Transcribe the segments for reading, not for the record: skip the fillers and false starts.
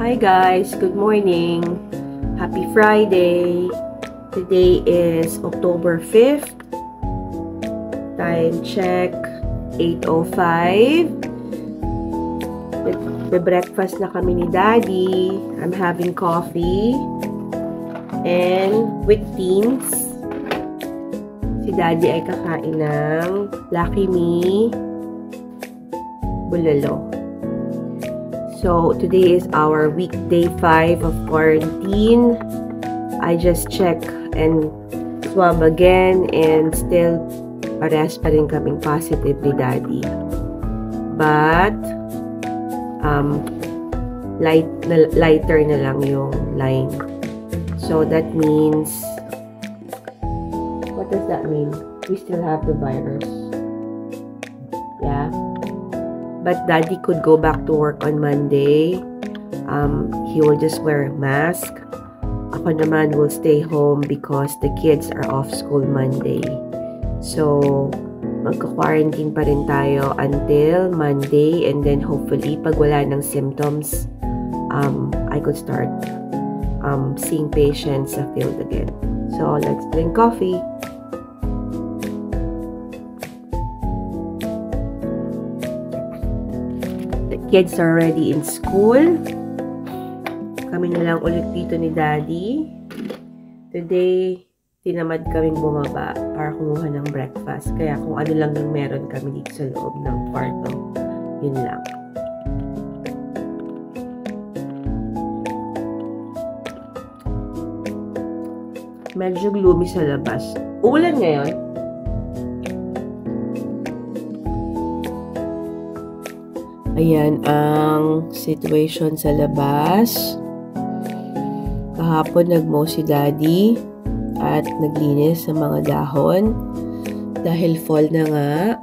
Hi guys, good morning. Happy Friday. Today is October 5th. Time check 8:05. Breakfast na kami ni Daddy. I'm having coffee and with teens. Si Daddy ay kakain ng Lucky Me bulalo. So, today is our weekday 5 of quarantine. I just check and swab again and still parehas pa rin kaming positive ni Daddy. But, lighter na lang yung line. So, that means, what does that mean? We still have the virus. Yeah. But Daddy could go back to work on Monday. He will just wear a mask. Ako naman will stay home because the kids are off school Monday. So, magka-quarantine pa rin tayo until Monday, and then hopefully, pag wala ng symptoms, I could start seeing patients sa field again. So, let's drink coffee. Kids are already in school. Kami na lang ulit dito ni Daddy. Today, tinamad kaming bumaba para kumuha ng breakfast. Kaya kung ano lang yung meron kami dito sa loob ng kwarto, yun lang. Medyo gloomy sa labas. Uulan ngayon. Ayan ang situation sa labas. Kahapon nagmow si Daddy at naglinis sa mga dahon dahil fall na nga.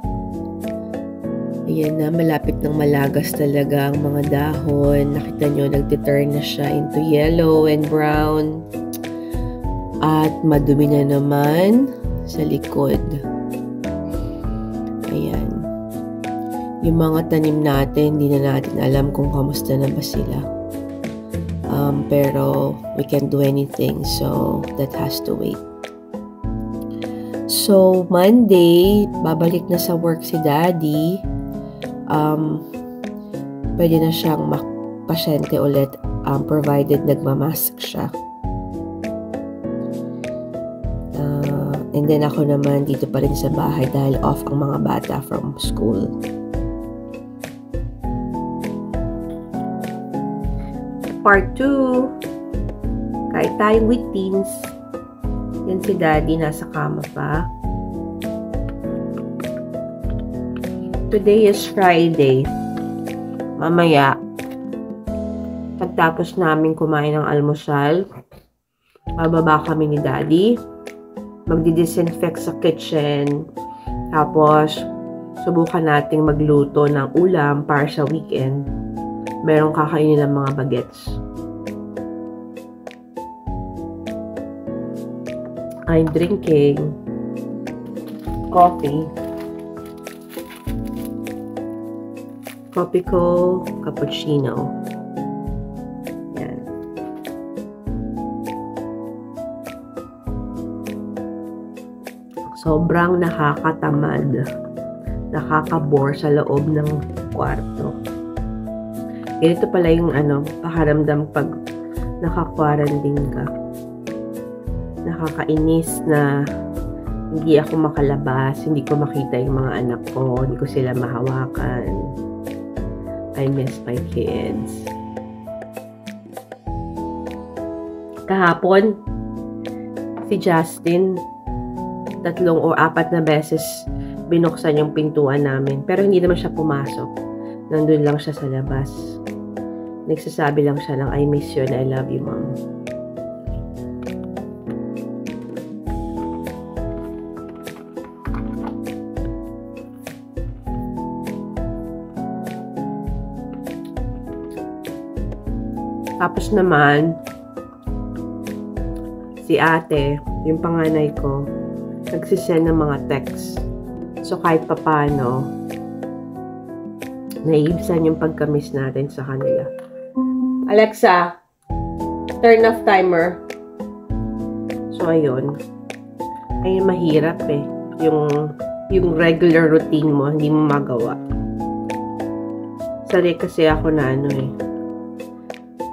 Ayan na, malapit ng malagas talaga ang mga dahon. Nakita nyo, nagtiturn na siya into yellow and brown. At madumi na naman sa likod. Ayan. Yung mga tanim natin, hindi na natin alam kung kamusta na ba sila. Pero we can't do anything, so that has to wait. So, Monday, babalik na sa work si Daddy. Pwede na siyang pasyente ulit, provided nagmamask siya. And then ako naman dito pa rin sa bahay dahil off ang mga bata from school. Part 2. Kahit tayo with teens. Yan si Daddy, nasa kama pa. Today is Friday. Mamaya, pagtapos namin kumain ng almusal, bababa kami ni Daddy. Magdi-disinfect sa kitchen. Tapos, subukan nating magluto ng ulam para sa weekend. Merong kakainin ng mga bagets. I'm drinking coffee. Coffee ko, cappuccino. Yan. Sobrang nakakatamad. Nakakabore sa loob ng kwarto. Ganito pala yung pakiramdam pag naka-quarantine ka. Nakakainis na hindi ako makalabas, hindi ko makita yung mga anak ko, hindi ko sila mahawakan. I miss my kids. Kahapon, si Justin, 3 o 4 na beses binuksan yung pintuan namin. Pero hindi naman siya pumasok. Nandun lang siya sa labas. Nagsasabi lang siya ng I miss you and I love you, Mom. Tapos naman, si ate, yung panganay ko, nagsisend ng mga text. So kahit papano, naiibsan yung pagkamis natin sa kanila. Alexa, turn off timer. So, ayun. Ayun, mahirap eh. Yung regular routine mo, hindi mo magawa. Sanay kasi ako na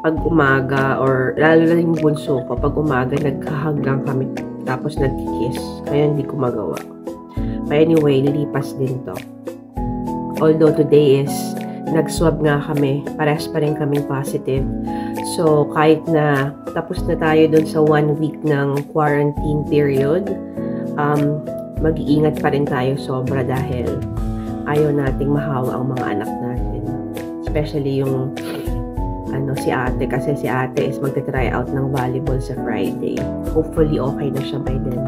pag umaga, or lalo na yung bunso ko, pag umaga, nagkahag lang kami, tapos nagkikiss. Kaya hindi ko magawa. But anyway, lilipas din to. Although today is, nag-swab nga kami, parehas pa rin kaming positive. So, kahit na tapos na tayo dun sa 1 week ng quarantine period, mag-iingat pa rin tayo sobra dahil ayaw nating mahawa ang mga anak natin. Especially yung si ate, kasi si ate is magte-try out ng volleyball sa Friday. Hopefully, okay na siya by then.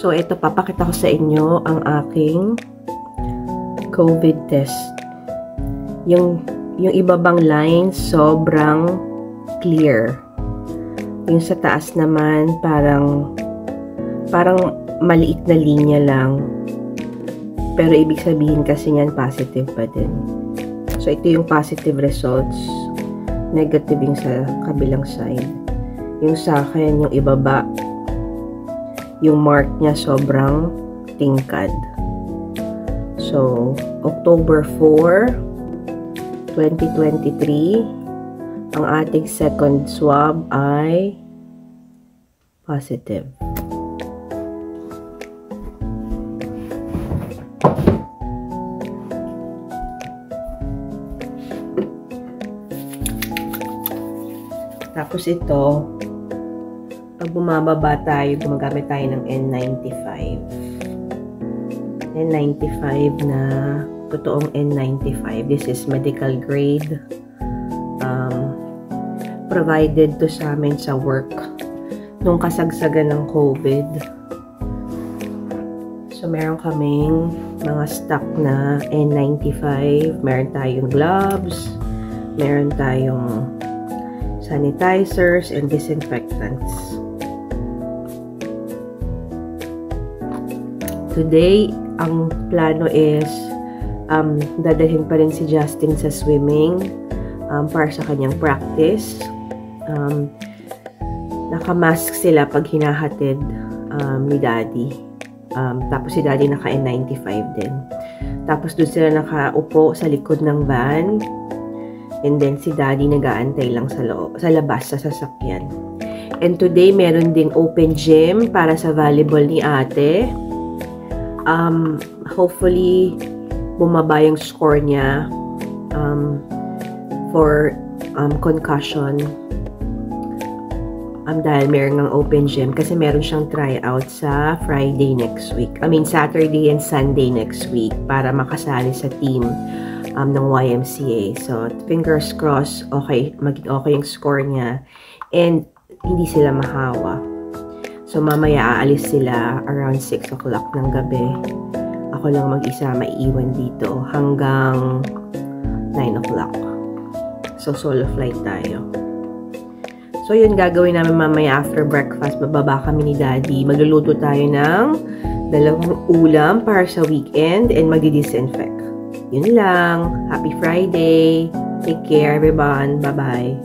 So, ito, papakita ko sa inyo ang aking COVID test. Yung ibabang lines, sobrang clear. Yung sa taas naman, parang maliit na linya lang. Pero ibig sabihin kasi niyan, positive pa din. So, ito yung positive results. Negative yung sa kabilang side. Yung sa akin, yung ibaba, yung mark niya sobrang tingkad. So, October 4, 2023, ang ating second swab ay positive. Tapos ito, pag bumababa tayo, gumagamit tayo ng N95. N95 na totoong N95. This is medical grade. Provided to sa amin sa work nung kasagsagan ng COVID. So, meron kaming mga stock na N95. Meron tayong gloves. Meron tayong sanitizers and disinfectants. Today, ang plano is dadalhin pa rin si Justin sa swimming para sa kanyang practice. Naka-mask sila pag hinahatid ni Daddy. Tapos si Daddy naka-N95 din. Tapos doon sila nakaupo sa likod ng van. And then si Daddy nag-aantay lang sa labas, sa sasakyan. And today, meron ding open gym para sa volleyball ni ate. Hopefully, bumaba yung score niya for concussion. Dahil meron ng open gym kasi meron siyang tryout sa Friday next week. Saturday and Sunday next week para makasali sa team ng YMCA. So, fingers crossed, maging okay yung score niya. And, hindi sila mahawa. So, mamaya aalis sila around 6 o'clock ng gabi. Ako lang mag-isa maiiwan dito hanggang 9 o'clock. So, solo flight tayo. So, yun gagawin namin mamaya after breakfast. Bababa kami ni Daddy. Magluluto tayo ng 2 ulam para sa weekend and magdi-disinfect. Yun lang. Happy Friday. Take care, everyone. Bye-bye.